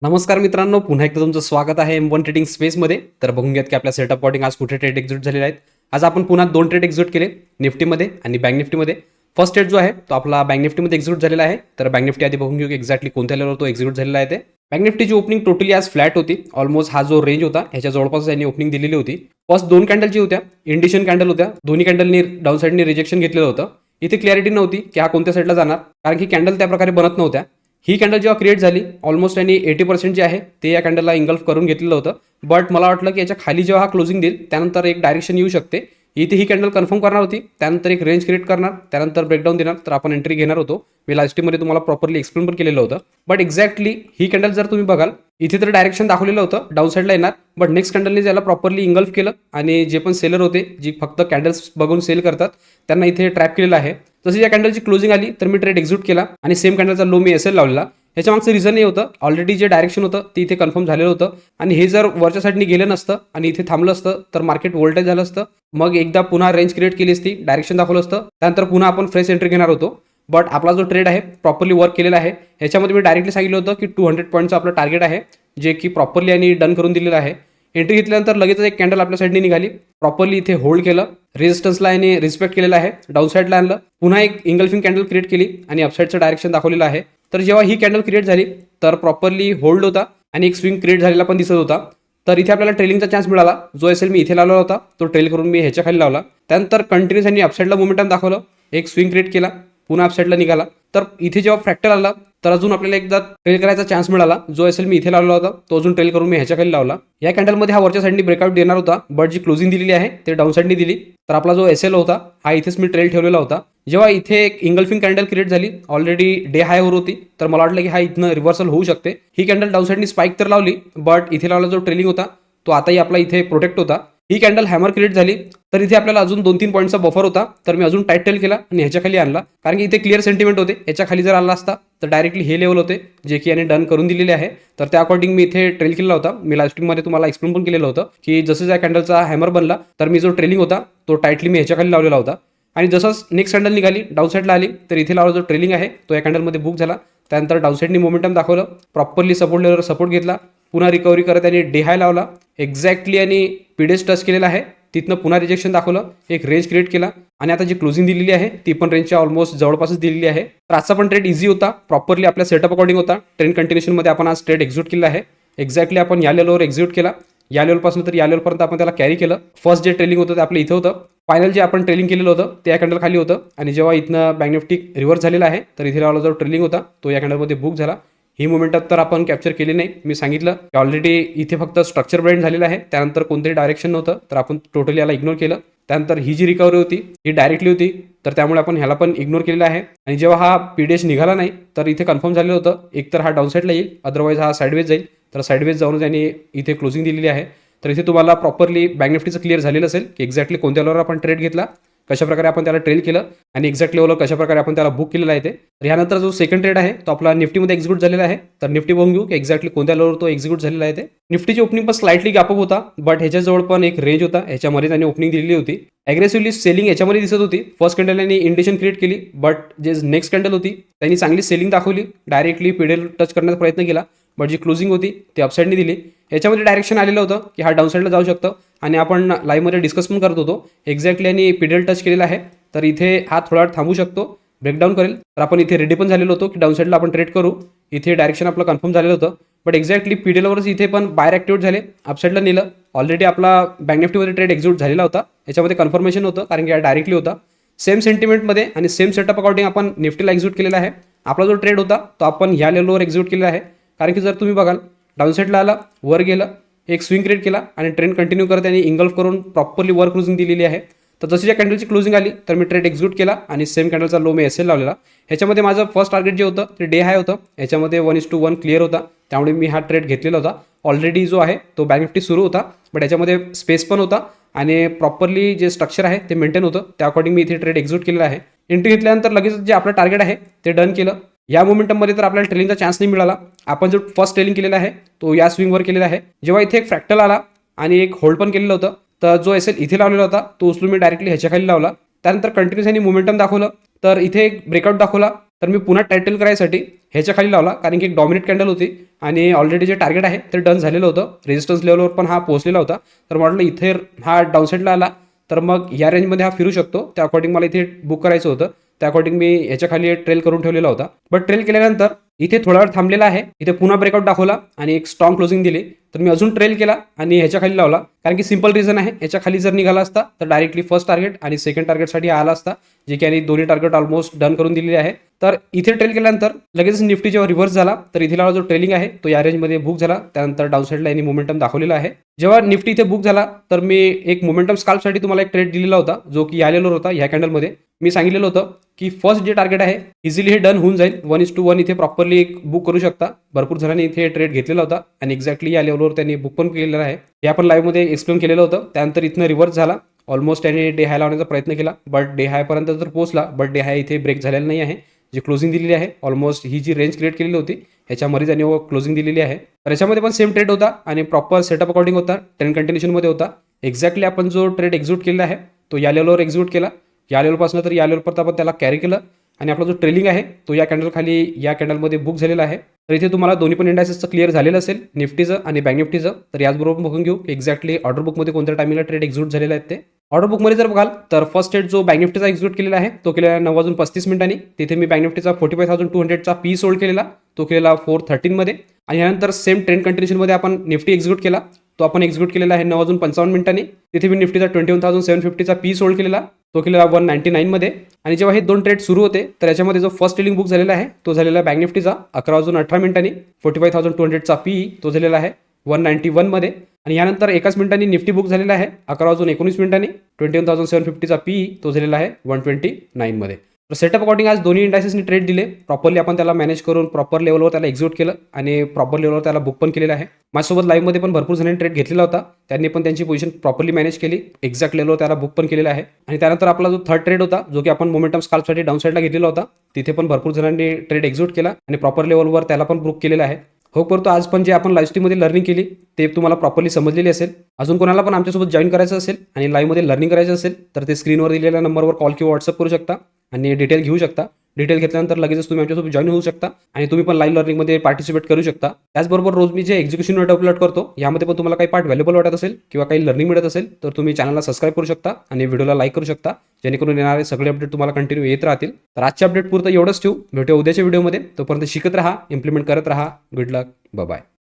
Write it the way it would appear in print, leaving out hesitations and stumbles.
नमस्कार मित्रांनो, पुन्हा एकदा तुमचं स्वागत आहे M1 ट्रेडिंग स्पेसमध्ये. तर बघून घ्यात की आपल्या सेटअप अकॉर्डिंग आज कुठे ट्रेड एक्झिट झालेले आहेत. आज आपण पुन्हा 2 ट्रेड एक्झिट केले, निफ्टीमध्ये आणि बँक निफ्टीमध्ये. फर्स्ट ट्रेड जो आहे तो आपला बँक निफ्टीमध्ये एक्झिट झालेला आहे. तर बँक निफ्टी आधी बघून घेऊ की एक्झॅक्टली कोणत्या लेवलवर तो एक्झिट झालेला आहे ते. बँक निफ्टीची ओपनिंग टोटली आज फ्लॅट होती. ऑलमोस्ट हा जो रेंज होता ह्याच्या जवळपास त्यांनी ओपनिंग दिलेली होती. फर्स्ट 2 कॅन्डल जी होत्या इंडिशन कॅन्डल होत्या, दोन्ही कॅन्डलनी डाऊन साईडनी रिजेक्शन घेतलेलं होतं. इथे क्लॅरिटी नव्हती की हा कोणत्या साईडला जाणार, कारण की कॅन्डल त्या प्रकारे बनत नव्हत्या. ही कॅन्डल जेव्हा क्रिएट झाली ऑलमोस्ट यांनी 80% जे आहे ते या कॅन्डलला इंगल्फ करून घेतलेलं होतं. बट मला वाटलं की याच्या खाली जेव्हा हा क्लोजिंग देईल त्यानंतर एक डायरेक्शन येऊ शकते. इथे ही कॅन्डल कन्फर्म करणार होती, त्यानंतर एक रेंज क्रिएट करणार, त्यानंतर ब्रेकडाऊन देणार, तर आपण एंट्री घेणार होतो. मी लास्ट टाइममध्ये तुम्हाला प्रॉपरली एक्सप्लेन पण केलेलं होतं. बट एक्झॅक्टली ही कॅन्डल जर तुम्ही बघाल, इथे तर डायरेक्शन दाखवलेलं होतं डाऊन साईडला येणार, बट नेक्स्ट कॅन्डलने त्याला प्रॉपरली इंगल्फ केलं आणि जे पण सेलर होते जी फक्त कॅन्डल्स बघून सेल करतात त्यांना इथे ट्रॅप केलेलं आहे. जशी या कॅन्डलची क्लोजिंग आली तर मी ट्रेड एक्झिट केला आणि सेम कॅन्डलचा लो मी एसएल लावलेला. याच्या मागचं रिझन हे होतं, ऑलरेडी जे डायरेक्शन होतं ते इथे कन्फर्म झालेलं होतं आणि हे जर वरच्या साईडनी गेलं नसतं आणि इथे थांबलं असतं तर मार्केट वोल्टेज झालं असतं. मग एकदा पुन्हा रेंज क्रिएट केली असती, डायरेक्शन दाखवलं असतं, त्यानंतर पुन्हा आपण फ्रेश एंट्री घेणार होतो. बट आपला जो ट्रेड आहे प्रॉपरली वर्क केलेला आहे. ह्याच्यामध्ये मी डायरेक्टली सांगितलं होतं की 200 पॉईंटचं आपलं टार्गेट आहे, जे की प्रॉपरली आणि डन करून दिलेलं आहे. एंट्री घेतल्यानंतर लगेच एक कॅन्डल आपल्या साईडने निघाली, प्रॉपरली इथे होल्ड केलं, रेजिस्टन्सला आणि रिस्पेक्ट केलेला आहे, डाऊन साईडला आणलं, पुन्हा एक इंगल्फिंग कॅन्डल क्रिएट केली आणि अपसाईडचं डायरेक्शन दाखवलेलं आहे. तर जेव्हा ही कॅन्डल क्रिएट झाली तर प्रॉपरली होल्ड होता आणि एक स्विंग क्रिएट झालेला पण दिसत होता. तर इथे आपल्याला ट्रेलिंगचा चान्स मिळाला. जो असेल मी इथे लावला होता तो ट्रेल करून मी ह्याच्या खाली लावला. त्यानंतर कंटिन्यूस यांनी अपसाईडला मोमेंटम दाखवलं, एक स्विंग क्रिएट केला, पुन्हा अपसाईडला निघाला. तर इथे जेव्हा फ्रॅक्टर आला तर अजून आपल्याला एकदा ट्रेल करायचा चान्स मिळाला. जो असेल मी इथे लावला होता तो अजून ट्रेल करून मी ह्याच्या खाली लावला. या कॅन्डलमध्ये हा वरच्या साईडनी ब्रेकआउट देणार होता, बट जी क्लोजिंग दिलेली आहे ते डाऊन साईडनी दिली. तर आपला जो एसएल होता हा इथेच मी ट्रेल ठेवलेला होता. जेव्हा इथे एक इंगल्फिंग कॅन्डल क्रिएट झाली, ऑलरेडी डे हायवर होती, तर मला वाटलं की हा इथनं रिव्हर्सल होऊ शकते. ही कॅन्डल डाऊन साईडनी स्पाइक तर लावली, बट इथे लावला जो ट्रेलिंग होता तो आताही आपला इथे प्रोटेक्ट होता. ही कॅन्डल हॅमर क्रिएट झाली तर इथे आपल्याला अजून 2-3 पॉईंटचा बफर होता, तर मी अजून टाईट टेल केला आणि ह्याच्या खाली आणला, कारण की इथे क्लिअर सेंटिमेंट होते. याच्या खाली जर आला असता तर डायरेक्टली हे लेवल होते जे की याने डन करून दिलेले आहे. तर त्या अकॉर्डिंग मी इथे ट्रेल केलेला होता. मी लास्ट मध्ये तुम्हाला एक्सप्लेन पण केलेलं होतं की जसं या कॅन्डलचा हॅमर बनला तर मी जो ट्रेलिंग होता तो टाईटली मी ह्याच्या खाली लावलेला होता. आणि जसंच नेक्स्ट कॅन्डल निघाली डाऊन साईडला आली तर इथे लावला जो ट्रेलिंग आहे तो या कॅन्डलमध्ये बुक झाला. त्यानंतर डाऊन साईडनी मोमेंटम दाखवलं, प्रॉपरली सपोर्ट लेवलवर सपोर्ट घेतला, पुन्हा रिकव्हरी करत आणि डे हाय लावला एक्झॅक्टली आणि पीडेस टच केलेला आहे. तिथनं पुन्हा रिजेक्शन दाखवलं, एक रेंज क्रिएट केला आणि आता जी क्लोजिंग दिलेली आहे ती पण रेंजच्या ऑलमोस्ट जवळपासच दिलेली आहे. तर आजचा पण ट्रेड इझी होता, प्रॉपरली आपल्या सेटअप अकॉर्डिंग होता. ट्रेंड कंटिन्युएशनमध्ये आपण आज ट्रेड एक्झिक्यूट केला आहे. एक्झॅक्टली आपण या लेवलवर एक्झिक्यूट केला, या लेवलपासून तर या लेवलपर्यंत आपण त्याला कॅरी केलं. फर्स्ट जे ट्रेलिंग होतं ते आपलं इथं होतं, फायनल जे आपण ट्रेलिंग केलेलं होतं ते या कॅन्डल खाली होतं. आणि जेव्हा इथनं बँक निफ्टी रिव्हर्स झालेला आहे तर इथे लावला जो ट्रेलिंग होता तो या कॅन्डलमध्ये बुक झाला. ही मुवमेंट तर आपण कॅप्चर केली नाही. मी सांगितलं की ऑलरेडी इथे फक्त स्ट्रक्चर ब्रेंड झालेलं आहे, त्यानंतर कोणतंही डायरेक्शन नव्हतं, तर आपण टोटली याला इग्नोर केलं. त्यानंतर ही जी रिकव्हरी होती ही डायरेक्टली होती, तर त्यामुळे आपण ह्याला पण इग्नोर केलेला आहे. आणि जेव्हा हा पीडीएस निघाला नाही तर इथे कन्फर्म झालेलं होतं एक तर हा डाऊन साईडला येईल, अदरवाईज हा साईडवेज जाईल. तर साईडवेज जाऊन त्यांनी इथे क्लोजिंग दिलेली आहे. तर इथे तुम्हाला प्रॉपरली बँक निफ्टीचं क्लिअर झालेलं असेल की एक्झॅक्टली कोणत्या लेवलवर आपण ट्रेड घेतला, कशाप्रकारे आपण त्याला ट्रेल केलं आणि एक्झॅक्ट लेवलवर कशाप्रकारे आपण त्याला बुक केलेलं आहे ते. तर यानंतर जो सेकंड ट्रेड आहे तो आपला निफ्टीमध्ये एक्झिक्यूट झालेला आहे. तर निफ्टी बघून घेऊ की एक्झॅक्टली कोणत्या लेवलवर तो एक्झिक्यूट झालेला आहे ते. निफ्टीची ओपनिंग पण स्लाइटली गॅपअप होता, बट ह्याच्याजवळ पण एक रेंज होता, ह्याच्यामध्ये त्यांनी ओपनिंग दिलेली होती. ॲग्रेसिव्हली सेलिंग याच्यामध्ये दिसत होती. फर्स्ट कॅन्डलने इंडिशन क्रिएट केली, बट जे नेक्स्ट कॅन्डल होती त्यांनी चांगली सेलिंग दाखवली, डायरेक्टली पीडेल टच करण्याचा प्रयत्न केला, बट जी क्लोजिंग होती ती अपसाईडनी दिली. याच्यामध्ये डायरेक्शन आलेलं होतं की हा डाऊन साईडला जाऊ शकतं आणि आपण लाईव्हमध्ये डिस्कस पण करत होतो एक्झॅक्टली आणि पीडेल टच केलेला आहे. तर इथे हा थोडा वेळ थांबू शकतो, ब्रेकडाऊन करेल, तर आपण इथे रेडी पण झालेलो होतो की डाऊन साईडला आपण ट्रेड करू. इथे डायरेक्शन आपलं कन्फर्म झालेलं होतं, बट एक्झॅक्टली पीडेलवरच इथे पण बायर ॲक्टिवेट झाले, अपसाईडला नेलं. ऑलरेडी आपला बँक निफ्टीमध्ये ट्रेड एक्झिक्यूट झालेला होता, याच्यामध्ये कन्फर्मेशन होतं कारण की हा डायरेक्टली होता. सेम सेंटिमेंटमध्ये आणि सेम सेटअप अकॉर्डिंग आपण निफ्टीला एक्झिक्यूट केलेला आहे. आपला जो ट्रेड होता तो आपण ह्या लेवलवर एक्झिक्यूट केलेला आहे, कारण की जर तुम्ही बघाल डाऊन साईडला आला, वर गेलं, एक स्विंग क्रिएट केला आणि ट्रेंड कंटिन्यू करत आणि इंगल्फ करून प्रॉपरली वर क्लोजिंग दिलेली आहे. तर जशी या कॅन्डलची क्लोजिंग आली तर मी ट्रेड एक्झिक्यूट केला आणि सेम कॅन्डलचा लो मी एसएल लावलेला. ह्याच्यामध्ये माझं फर्स्ट टार्गेट जे होतं ते डे हाय होतं, ह्याच्यामध्ये 1:1 क्लिअर होता, त्यामुळे मी हा ट्रेड घेतलेला होता. ऑलरेडी जो आहे तो बँक निफ्टी सुरू होता, बट याच्यामध्ये स्पेस पण होता आणि प्रॉपरली जे स्ट्रक्चर आहे ते मेंटेन होतं, त्या अकॉर्डिंग मी इथे ट्रेड एक्झिक्यूट केलेला आहे. एंट्री घेतल्यानंतर लगेच जे आपलं टार्गेट आहे ते डन केलं. या मोमेंटममध्ये तर आपल्याला ट्रेलिंगचा चान्स नाही मिळाला. आपण जो फर्स्ट ट्रेलिंग केलेला आहे तो या स्विंगवर केलेला आहे. जेव्हा इथे एक फ्रॅक्टल आला आणि एक होल्ड पण केलेलं होतं, तर जो एसएल इथे लावलेला होता तो उचलून मी डायरेक्टली ह्याच्या खाली लावला. त्यानंतर कंटिन्युअस यांनी मोमेंटम दाखवलं, तर इथे एक ब्रेकआउट दाखवला तर मी पुन्हा टायटल करायसाठी ह्याच्या खाली लावला, कारण की एक डॉमिनेट कॅन्डल होती आणि ऑलरेडी जे टार्गेट आहे ते डन झालेलं होतं. रेजिस्टन्स लेवलवर पण हा पोहोचलेला होता. तर म्हटलं इथे हा डाऊनसाईडला आला तर मग या रेंजमध्ये हा फिरू शकतो. त्या अकॉर्डिंग मला इथे बुक करायचं होतं. त्या अकॉर्डिंग मी याच्या खाली ट्रेल करून ठेवलेला होता. बट ट्रेल केल्यानंतर इथे थोडा वेळ थांबलेला आहे. इथे पुन्हा ब्रेकआउट दाखवला आणि एक स्ट्रॉंग क्लोजिंग दिली. तर मी अजून ट्रेल केला आणि ह्याच्या खाली लावला, कारण की सिंपल रिझन आहे, याच्या खाली जर निघाला असता तर डायरेक्टली फर्स्ट टार्गेट आणि सेकंड टार्गेटसाठी आला असता, जे की आणि दोन्ही टार्गेट ऑलमोस्ट डन करून दिलेले आहे. तर इथे ट्रेल केल्यानंतर लगेच निफ्टी जेव्हा रिव्हर्स झाला तर इथे जो ट्रेलिंग आहे तो या रेंजमध्ये बुक झाला. त्यानंतर डाऊन साईडला यांनी मोमेंटम दाखवलेला आहे. जेव्हा निफ्टी इथे बुक झाला तर मी एक मोमेंटम स्काल्पसाठी तुम्हाला एक ट्रेड दिलेला होता, जो की या लेवलवर होता. ह्या कॅन्डलमध्ये मी सांगितलेलं होतं की फर्स्ट जे टार्गेट आहे इझिली हे डन होऊन जाईल. 1:1 इथे प्रॉपरली एक बुक करू शकता. भरपूर जणांनी इथे ट्रेड घेतलेला होता आणि एक्झॅक्टली या लेवलवर त्यांनी बुक पण केलेला आहे. हे आपण लाईव्हमध्ये एक्सप्लेन केलेलं होतं. त्यानंतर इथनं रिव्हर्स झाला. ऑलमोस्ट त्याने डे हाय लावण्याचा प्रयत्न केला, बट डे हायपर्यंत तर पोहोचला, बट डे हाय इथे ब्रेक झालेला नाही आहे. जी क्लोजिंग दिलेली आहे ऑलमोस्ट ही जी रेंज क्रिएट केलेली होती ह्याच्यामध्ये त्यांनी क्लोजिंग दिलेली आहे. तर याच्यामध्ये पण सेम ट्रेड होता आणि प्रॉपर सेटअप अकॉर्डिंग होता. ट्रेंड कंटिन्यूशनमध्ये होता. एक्झॅक्टली आपण जो ट्रेड एक्झिक्यूट केलेला आहे तो या लेवलवर एक्झिक्यूट केला. या लेवलपासून तर या लेवलपर्यंत आपण त्याला कॅरी केलं आणि आपला जो ट्रेलिंग आहे तो या कॅन्डल खाली या कॅन्डलमध्ये बुक झालेला आहे. तर इथे तुम्हाला दोन्ही पण इंडायसेसचं क्लिअर झालेलं असेल, निफ्टीचं आणि बँक निफ्टीचं. तर याचबरोबर बघून घेऊ एक्झॅक्टली ऑर्डर बुकमध्ये कोणत्या टायमिंगला ट्रेड एक्झिक्यूट झालेले आहेत ते. ऑर्डर बुकमध्ये जर बघाल तर फर्स्ट ट्रेड जो बँक निफ्टीचा एक्झिक्यूट केलेला आहे तो केलेला 9:35 तिथे मी बँक निफ्टीचा 45,200चा पी सोल्ड केलेला, तो केलेला 4:13 मध्ये. आणि यानंतर सेम ट्रेंड कंटिन्यूशनमध्ये आपण निफ्टी एक्झिक्यूट केला, तो आपण एक्झिक्यूट केलेला आहे 9:55 तिथे मी निफ्टीचा 21,750चा पी सोल्ड केलेला, तो केलेला 199 मध्ये. आणि जेव्हा हे दोन ट्रेड सुरू होते तर याच्यामध्ये जो फर्स्ट ट्रेडिंग बुक झालेला आहे तो झालेला बँक निफ्टीचा 11:18 45,200चा पी तो झालेला आहे 191 मध्ये. आणि यानंतर एकाच मिनिटांनी निफ्टी बुक झालेला आहे 11:19 21,750चा पी तो झालेला आहे 129 मध्ये. तर सेटअप अकॉर्डिंग आज दोन्ही इंडायसेसनी ट्रेड दिले. प्रॉपरली आपण त्याला मॅनेज करून प्रॉपर लेवलवर त्याला एक्झिक्यूट केलं आणि प्रॉपर लेवलवर त्याला बुक पण केलेलं आहे. माझ्यासोबत लाईव्हमध्ये पण भरपूर जणांनी ट्रेड घेतलेला होता, त्यांनी पण त्यांची पोझिशन प्रॉपरली मॅनेज केली, एक्झॅक्ट लेवलवर त्याला बुक पण केलेला आहे. आणि त्यानंतर आपला जो थर्ड ट्रेड होता जो की आपण मोमेंटम स्काल्पसाठी डाऊन साईडला घेतलेला होता, तिथे पण भरपूर जणांनी ट्रेड एक्झिक्यूट केला आणि प्रॉपर लेवलवर त्याला पण बुक केलेला आहे. हो करतो आज पण जे आपण लाईव्ह स्ट्रीममध्ये लर्निंग केली ते तुम्हाला प्रॉपरली समजलेली असेल. अजून कोणाला पण आमच्यासोबत जॉईन करायचं असेल आणि लाईव्हमध्ये लर्निंग करायचं असेल तर ते स्क्रीनवर दिलेल्या नंबरवर कॉल किंवा व्हॉट्सअप करू शकता आणि डिटेल घेऊ शकता. डिटेल घेतल्यानंतर लगेचच तुम्ही आमच्यासोबत जॉईन होऊ शकता आणि तुम्ही पण लाईव्ह लर्निंगमध्ये पार्टिसिपेट करू शकता. त्याचबरोबर रोज मी जे एक्झिक्युशन नोट अपलोड करतो यामध्ये पण तुम्हाला काही पार्ट व्हॅल्युबल वाटत असेल किंवा काही लर्निंग मिळत असेल तर तुम्ही चॅनलला सबस्क्राईब करू शकता आणि व्हिडिओला लाईक करू शकता, जेणेकरून येणारे सगळे अपडेट तुम्हाला कंटिन्यू येत राहतील. तर आजच्या अपडेट पुरतं एवढंच ठेवू. भेटूया उद्याच्या व्हिडिओमध्ये. तोपर्यंत शिकत राहा, इम्प्लिमेंट करत राहा. गुड लक, बाय.